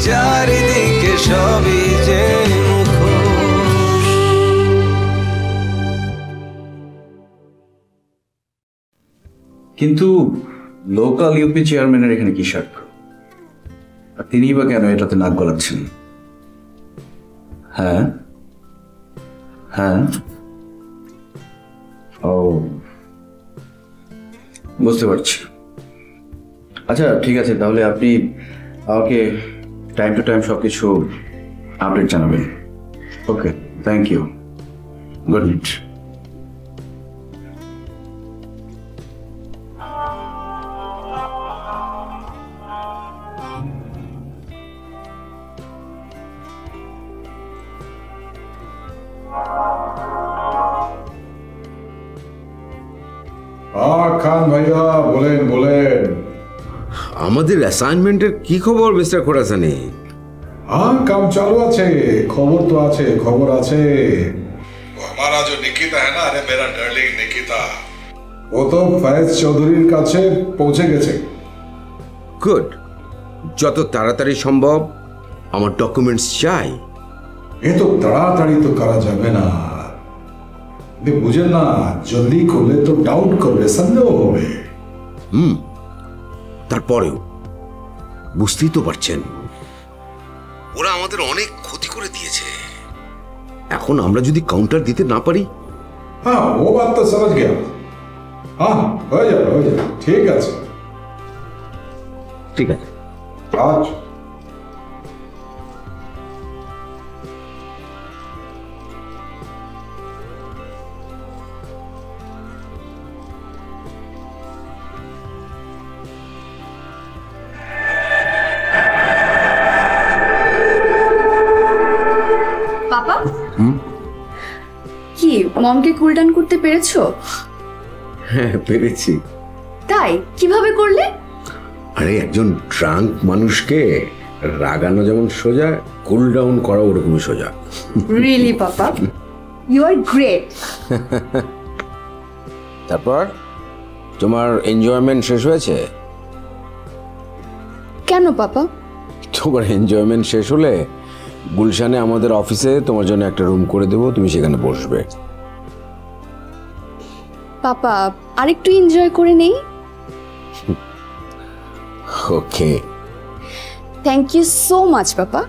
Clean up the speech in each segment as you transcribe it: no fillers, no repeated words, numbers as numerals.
চারিদিকে সবই যে মুখোশ। কিন্তু লোকাল ইউপি চেয়ারম্যানের এখানে কি স্বার্থ? আর তিনিই বা কেন এটাতে নাক গলাচ্ছেন? হ্যাঁ হ্যাঁ, ও বুঝতে পারছি। আচ্ছা ঠিক আছে, তাহলে আপনি আমাকে টাইম টু টাইম সবকিছু আপডেট জানাবেন। ওকে, থ্যাংক ইউ, গুড নাইট। খান ভাইয়া, বলেন বলেন। আমাদের অ্যাসাইনমেন্টের কি খবর মিস্টার খোরাসানি? কাম চালু আছে, খবর তো আছে, খবর আছে। हमारा जो निकिता है ना, अरे मेरा डार्लिंग निकिता, ও তো ফয়েজ চৌধুরীর কাছে পৌঁছে গেছে। গুড, যত তাড়াতাড়ি সম্ভব আমার ডকুমেন্টস চাই। এ তো তাড়াতাড়ি তো করা যাবে না, বুঝেন না, জলদি করলে তো ডাউট করবে, সন্দেহ হবে। তারপরেও বুঝতেই তো পারছেন ওরা আমাদের অনেক ক্ষতি করে দিয়েছে। এখন আমরা যদি কাউন্টার দিতে না পারি। হ্যাঁ, ও বাত তো समझ गया। হ্যাঁ, হয়ে যাবে, ঠিক আছে। ঠিক আছে, আচ্ছা। পাপা, কি মমকে কুল ডাউন করতে পেরেছো? হ্যাঁ পেরেছি। তাই কিভাবে করলে? আরে একজন ড্রাঙ্ক মানুষকে রাগানো যেমন সোজা, কুল ডাউন করা ওরকমই সোজা। Really papa, you are great. তারপর তোমার এনজয়মেন্ট শেষ হয়েছে? কেন পাপা? তোমার এনজয়মেন্ট শেষ হলে গুলশানে আমাদের অফিসে তোমার জন্য একটা রুম করে দেবো, তুমি সেখানে বসবে। পাপা, আরেকটু এনজয় করে নেই। ওকে, থ্যাংক ইউ সো মাচ পাপা।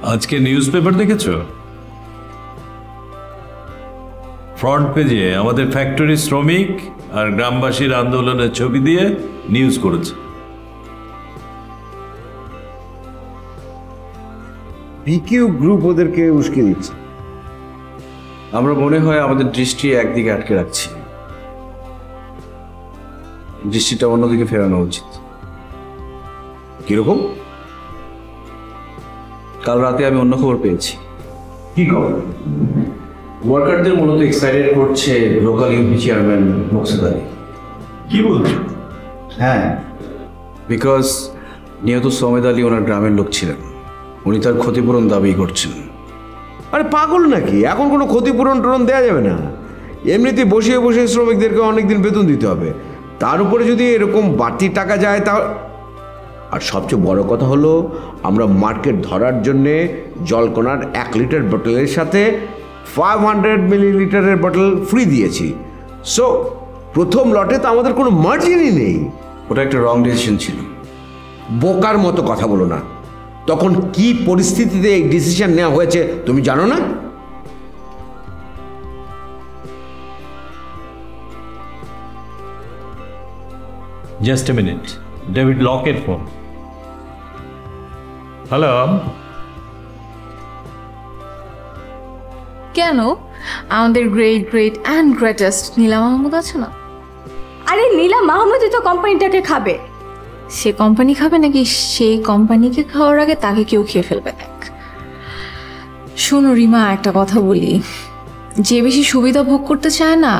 আজকে নিউজ পেপার দেখেছো? ফ্রন্ট পেজে আমাদের ফ্যাক্টরি শ্রমিক আর গ্রামবাসীর আন্দোলনের ছবি দিয়ে নিউজ করেছে। পিকিউ গ্রুপ ওদেরকে উস্কে দিচ্ছে। আমরা মনে হয় আমাদের দৃষ্টি একদিকে আটকে রাখছি, দৃষ্টিটা অন্যদিকে ফেরানো উচিত। কিরকম? কাল রাতে আমি অন্য খবর পেয়েছি। কি খবর? ওয়ার্কারদের মূলত এক্সাইটেড করছে লোকাল ইউপি চেয়ারম্যান মকসুদ আলী। কি বলছো? হ্যাঁ, বিকজ নিহত সমেদ আলী ওনার গ্রামের লোক ছিলেন, উনি তার ক্ষতিপূরণ দাবি করছেন। আরে পাগল নাকি? এখন কোনো ক্ষতিপূরণ টরণ দেওয়া যাবে না। এমনিতে বসিয়ে বসিয়ে শ্রমিকদেরকে অনেকদিন বেতন দিতে হবে, তার উপরে যদি এরকম বাড়তি টাকা যায় তা। আর সবচেয়ে বড় কথা হলো, আমরা মার্কেট ধরার জন্যে জলকণার 1 লিটার বোতলের সাথে 500 মিলিলিটারের বোতল ফ্রি দিয়েছি। সো প্রথম লটে তো আমাদের কোনো মার্জিনই নেই। ওটা একটা রং ডিসিশন ছিল। বোকার মতো কথা বলো না। তখন কি পরিস্থিতিতে এই ডিসিশন নেওয়া হয়েছে তুমি জানো না? জাস্ট এ মিনিট, ডেভিড লকের ফোন। হ্যালো। কেন? আমাদের গ্রেট গ্রেট অ্যান্ড গ্রেটেস্ট নীলা মাহমুদ আছে না? আরে নীলা মাহমুদই তো কোম্পানিটাকে খাবে। সে কোম্পানি খাবে নাকি সেই কোম্পানিকে খাওয়ার আগে তাকে কেউ খেয়ে ফেলবে? দেখ শোনো রিমা, একটা কথা বলি, যে বেশি সুবিধা ভোগ করতে চায় না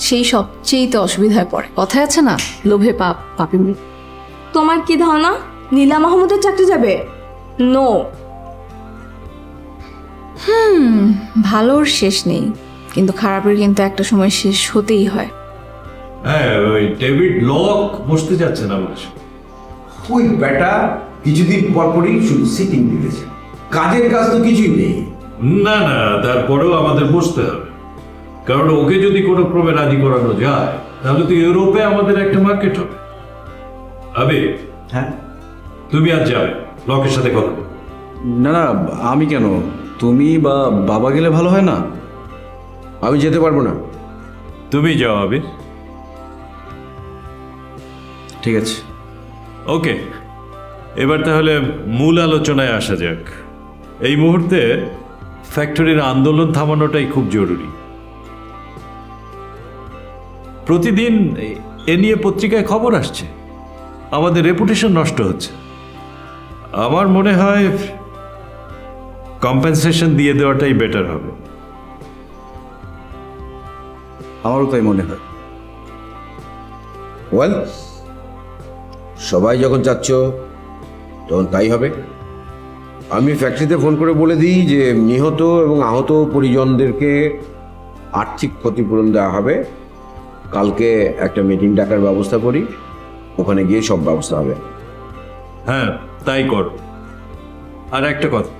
সেই সবচেয়েতে অসুবিধায় পড়ে। কথায় আছে না, লোভে পাপ, পাপে মৃত্যু। তোমার কি ধারণা নীলা মাহমুদের চাকরি যাবে? নো। ভালোর শেষ নেই, কিন্তু খারাপের কিন্তু একটা সময় শেষ হতেই হয়। হ্যাঁ, ওই ডেভিড লক বসতে যাচ্ছে না বলছে। ওই বেটা কিছুদিন পরপরই শুধু সিটিং দিতেছে, কাজের কাজ তো কিছুই নেই। না না, তারপরেও আমাদের বসতে হবে, কারণ ওকে যদি কোনো ক্রমে রাজি করানো যায় তাহলে তো ইউরোপে আমাদের একটা মার্কেট হবে। আবে, হ্যাঁ, তুমি আজ যাবে লকের সাথে কথা বলো। না না, আমি কেন? তুমি বা বাবা গেলে ভালো হয় না? আমি যেতে পারবো না। তুমি যাও আবির। ঠিক আছে। ওকে, এবার তাহলে মূল আলোচনায় আসা যাক। এই মুহূর্তে ফ্যাক্টরির আন্দোলন থামানোটাই খুব জরুরি। প্রতিদিন এ নিয়ে পত্রিকায় খবর আসছে, আমাদের রেপুটেশন নষ্ট হচ্ছে। আমার মনে হয় কম্পেনসেশন দিয়ে দেওয়াটাই বেটার হবে। আমারও তাই মনে হয়। ওয়েল, সবাই যখন চাচ্ছ তখন তাই হবে। আমি ফ্যাক্টরিতে ফোন করে বলে দিই যে নিহত এবং আহত পরিজনদেরকে আর্থিক ক্ষতিপূরণ দেওয়া হবে। কালকে একটা মিটিং ডাকার ব্যবস্থা করি, ওখানে গিয়ে সব ব্যবস্থা হবে। হ্যাঁ, তাই কর। আর একটা কথা,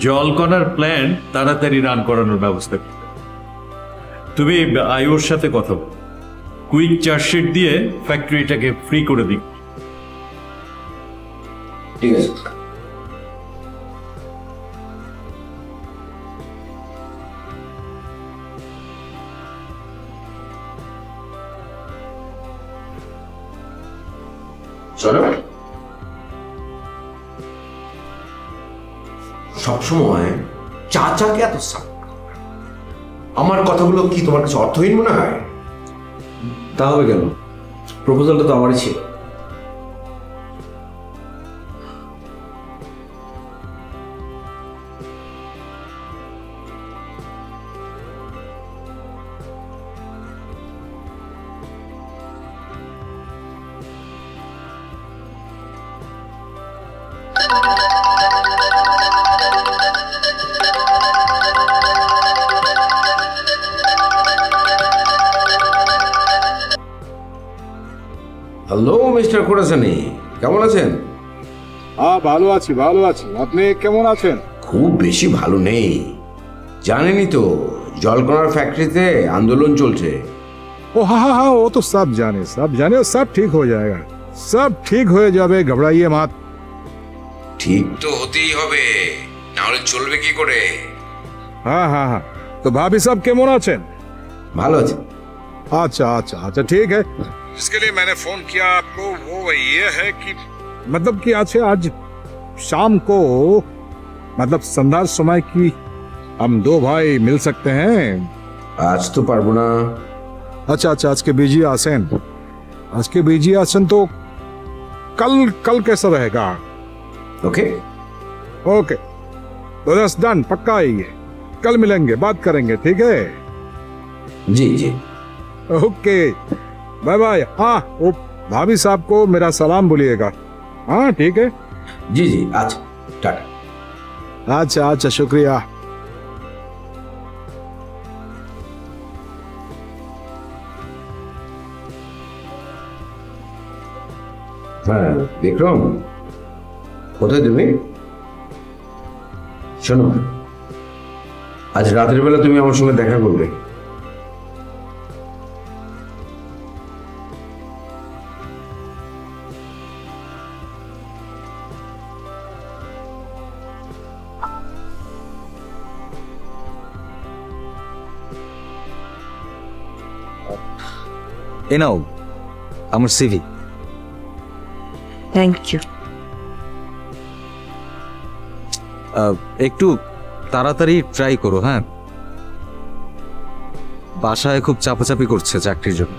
জলকণার প্ল্যান তাড়াতাড়ি রান করানোর ব্যবস্থা কর। তুমি আয়ুর সাথে কথা বল, কুইক চার্জশিট দিয়ে ফ্যাক্টরিটাকে ফ্রি করে দিই। ঠিক আছে। শোনো, সবসময় চাচাকে এত সাপোর্ট, আমার কথাগুলো কি তোমার কাছে অর্থহীন মনে হয়? তা হবে কেন? প্রপোজালটা তো আমারই ছিল। হ্যালো মিস্টার খোরাসানি, কেমন আছেন? ভালো আছি, ভালো আছি। আপনি কেমন আছেন? খুব বেশি ভালো নেই, জানেনই তো জলকণার ফ্যাক্টরিতে আন্দোলন চলছে। ओ हाँ हाँ हाँ, वो तो सब जाने, सब ठीक हो जाएगा, सब ठीक हो जावे, घबराइए मत। ঠিক তো হতেই হবে, না হলে চলবে কি করে? हाँ हाँ हाँ, तो भाभी साहब केमन आছেন? ভালো আছে। अच्छा अच्छा अच्छा ठीक है। इसके लिए मैंने फोन किया आपको, वो ये है कि मतलब कि आज शाम को मतलब संध्या समय की हम दो भाई मिल सकते हैं। আজ তো পারবো না। अच्छा अच्छा, आज के बीजी आसन, आज के बीजी आसन तो कल कल कैसा रहेगा? ওকে, ओके, तो दस डन, पक्का ही है। कल मिलेंगे, बात करेंगे, ठीक है? জি জি। Okay, bye bye. हाँ, वो भाभी साहब को मेरा सलाम बोलिएगा। हाँ ठीक है। জি জি, আচ্ছা, টাটা। अच्छा अच्छा, शुक्रिया। হ্যাঁ বিক্রম, কোথায় তুমি? শোনো, আজ রাতের বেলা তুমি আমার সঙ্গে দেখা করবে। এ নাও আমার সিভি। Thank you. একটু তাড়াতাড়ি ট্রাই করো, হ্যাঁ? বাসায় খুব চাপাচাপি করছে চাকরির জন্য।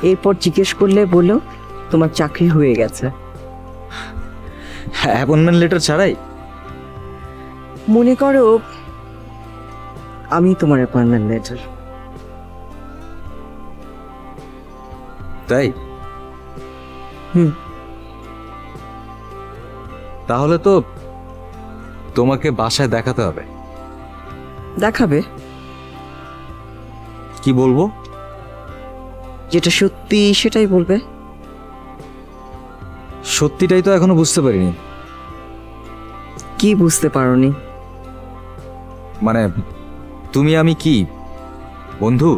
এরপর জিজ্ঞেস করলে বলো তোমার চাকরি হয়ে গেছে। অ্যাপয়েন্টমেন্ট লেটার ছাড়াই? মনে করো আমি তোমার অ্যাপয়েন্টমেন্ট লেটার। তাই? হুম। তাহলে তো তোমাকে বাসায় দেখাতে হবে। দেখাবে? কি বলবো? যেটা সত্যি সেটাই বলবে। সত্যিটাই তো এখনো বুঝতে পারিনি। কি বুঝতে পারোনি? মানে তুমি আমি কি বন্ধু,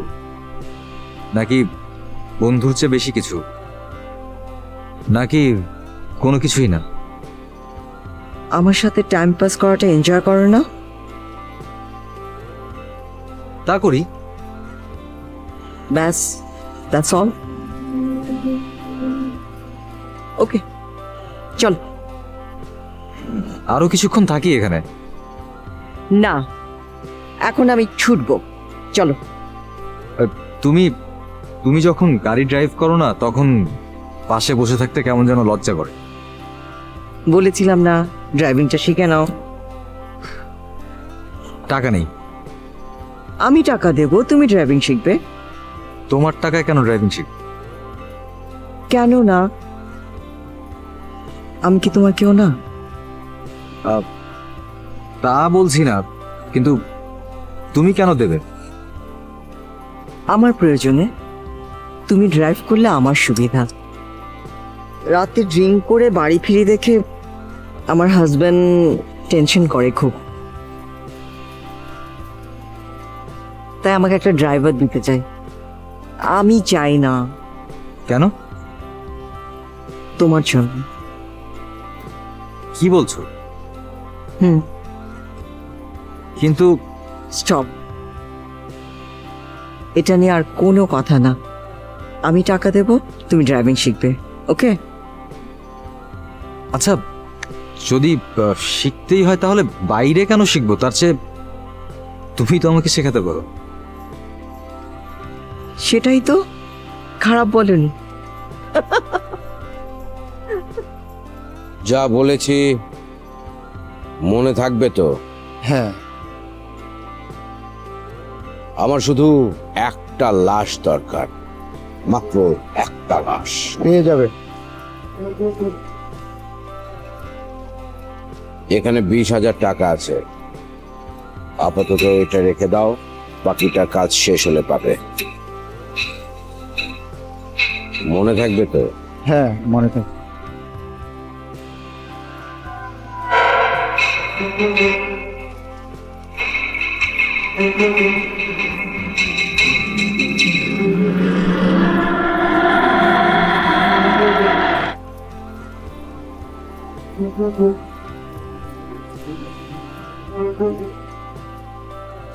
নাকি বন্ধুর চেয়ে বেশি কিছু, নাকি কোনো কিছুই না? আমার সাথে টাইম পাস করাটা এনজয় করো না? তা করি। ব্যাস, দ্যাটস অল। ওকে, চল। আরো কিছুক্ষণ থাকি এখানে। না, এখন আমি ছুটবো, চলো। তুমি তুমি যখন গাড়ি ড্রাইভ করো না, তখন পাশে বসে থাকতে কেমন যেন লজ্জা করে। বলেছিলাম না ড্রাইভিংটা শিখে নাও। টাকা নেই। আমি টাকা দেবো, তুমি ড্রাইভিং শিখবে। তোমার টাকায় কেন ড্রাইভিং শিখ? কেন না? আমি কি তোমার কেউ না? তা বলছি না, কিন্তু তুমি কেন দেবে? আমার প্রয়োজনে। তুমি ড্রাইভ করলে আমার সুবিধা। রাতে ড্রিঙ্ক করে বাড়ি ফিরে দেখে আমার হাজব্যান্ড টেনশন করে খুব, তাই আমাকে একটা ড্রাইভার দিতে চাই। আমি চাই না। কেন? তোমার জন্য। কি বলছো? হুম। কিন্তু স্টপ, এটা নিয়ে আর কোনো কথা না। আমি টাকা দেব, তুমি ড্রাইভিং শিখবে, ওকে? আচ্ছা, যদি শিখতেই হয় তাহলে বাইরে কেন শিখবো? তার চেয়ে তুমি তো আমাকে শেখাতে পারো। সেটাই তো, খারাপ বলেনি। যা বলেছি মনে থাকবে তো? হ্যাঁ। আমার শুধু একটা লাশ দরকার, মাত্র একটা লাশ। পেয়ে যাবে। এখানে 20,000 টাকা আছে, আপাতত এটা রেখে দাও, বাকিটা কাজ শেষ হলে পাবে। মনে থাকবে তো? হ্যাঁ, মনে থাকে।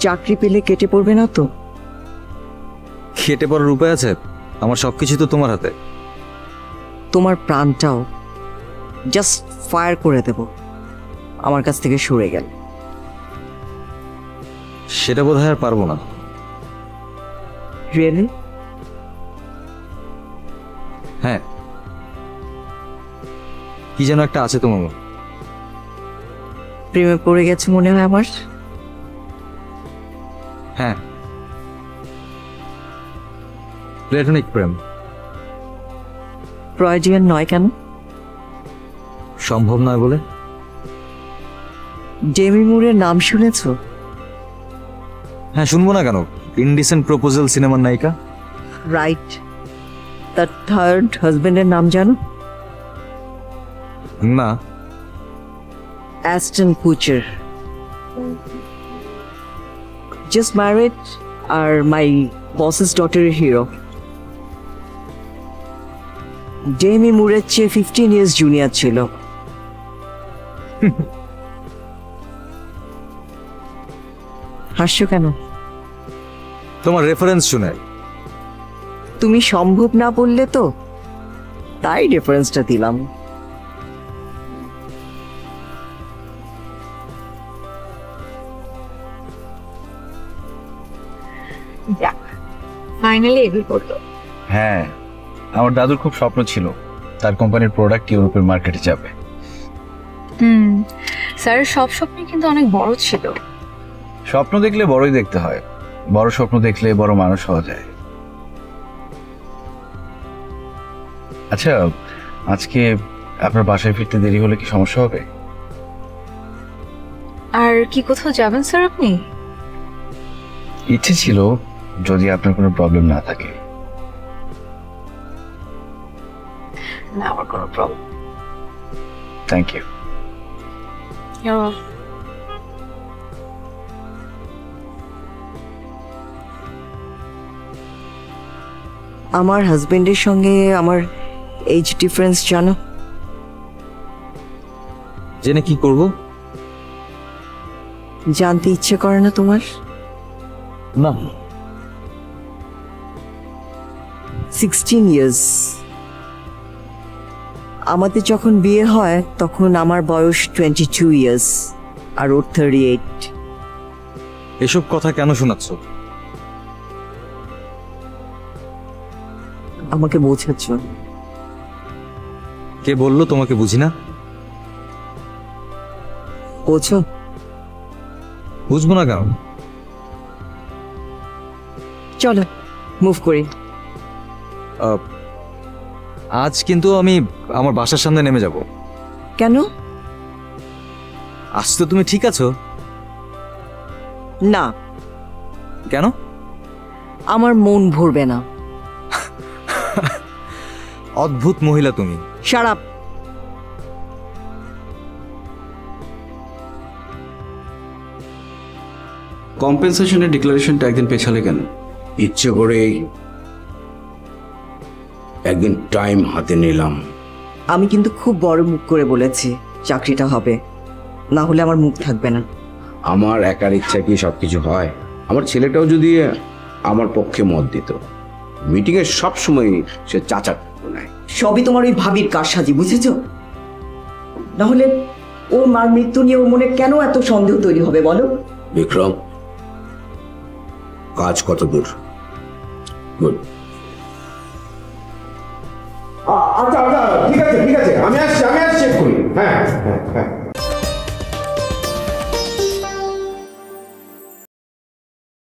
চাকরি পেলে কেটে পড়বে না তো? খেটে পড়ার উপায় আছে? আমার সবকিছু তো তোমার হাতে। তোমার প্রাণটাও জাস্ট ফায়ার করে দেব আমার কাছ থেকে সরে গেল। সেটা বোধহয় আর পারবো না। রিয়েলি? হ্যাঁ, কি যেন একটা আছে তোমার মধ্যে। প্রেমে পড়ে গেছে মনে হয় আমার। হ্যাঁ, প্লেটোনিক প্রেম। ফ্রয়েডিয়ান নয় কেন? সম্ভব নয় বলে। ডেমি মুরের নাম শুনেছো? হ্যাঁ, শুনবো না কেন? ইনডিসেন্ট প্রপোজাল সিনেমার নায়িকা। রাইট। তার থার্ড হাজবেন্ডের নাম জানো? না। Aston Kutcher. জাস্ট ম্যারিড আর মাই বসেস ডটারের হিরো। ডেমি মুরের চেয়ে 15 years জুনিয়র ছিল। হাসছো কেন? তোমার রেফারেন্স শুনে। তুমি সম্ভব না বললে তো, তাই রেফারেন্সটা দিলাম। ফাইনালি এগ্রি করলো। হ্যাঁ, আমার দাদুর খুব স্বপ্ন ছিল তার কোম্পানির প্রোডাক্ট ইউরোপের মার্কেটে যাবে। স্যারের সব স্বপ্নই কিন্তু অনেক বড় ছিল। স্বপ্ন দেখলে বড়ই দেখতে হয়, বড় স্বপ্ন দেখলে বড় মানুষ হওয়া যায়। আচ্ছা, আজকে আপনার বাসায় ফিরতে দেরি হলে কি সমস্যা হবে? আর কি কোথাও যাবেন স্যার আপনি? ইচ্ছে ছিল, যদি আপনার কোনো প্রবলেম না থাকে। না, আমার কোনো প্রবলেম। Thank you. আমার হাজবেন্ডের সঙ্গে আমার এজ ডিফারেন্স জানো? জেনে কি করব? জানতে ইচ্ছে করে না তোমার? না। 16 years। আমাদের যখন বিয়ে হয় তখন আমার বয়স 22 years আর ওর 38। এসব কথা কেন শোনাচ্ছ? আমাকে বোঝাচ্ছ? কে বললো তোমাকে বুঝি না? বোঝো? বুঝবো না কেন? চলো মুভ করি। আজ কিন্তু আমি আমার বাসার সামনে নেমে যাব। কেন? আজ তো তুমি ঠিক আছো? না। কেন? আমার মন ভরবে না। অদ্ভুত মহিলা তুমি। Shut up. কম্পেনসেশনের ডিক্লারেশনটা একদিন পেছালে কেন? ইচ্ছে করেই একদিন টাইম হাতে নিলাম। আমি কিন্তু খুব বড় মুখ করে বলেছি চাকরিটা হবে, না হলে আমার মুখ থাকবে না। আমার একার ইচ্ছা কি সবকিছু হয়? আমার ছেলেটাও যদি আমার পক্ষে মত দিত, মিটিংয়ে সব সময় সে চাচা নেয়। সবই তোমার ওই ভাবির কারসাজি, বুঝেছো? না হলে ওর মার মৃত্যু নিয়ে ওর মনে কেন এত সন্দেহ তৈরি হবে বলো? বিক্রম, কাজ কত দূর? গুড। আচ্ছা আচ্ছা, ঠিক আছে ঠিক আছে, আমি আসছি চেক করি। হ্যাঁ হ্যাঁ।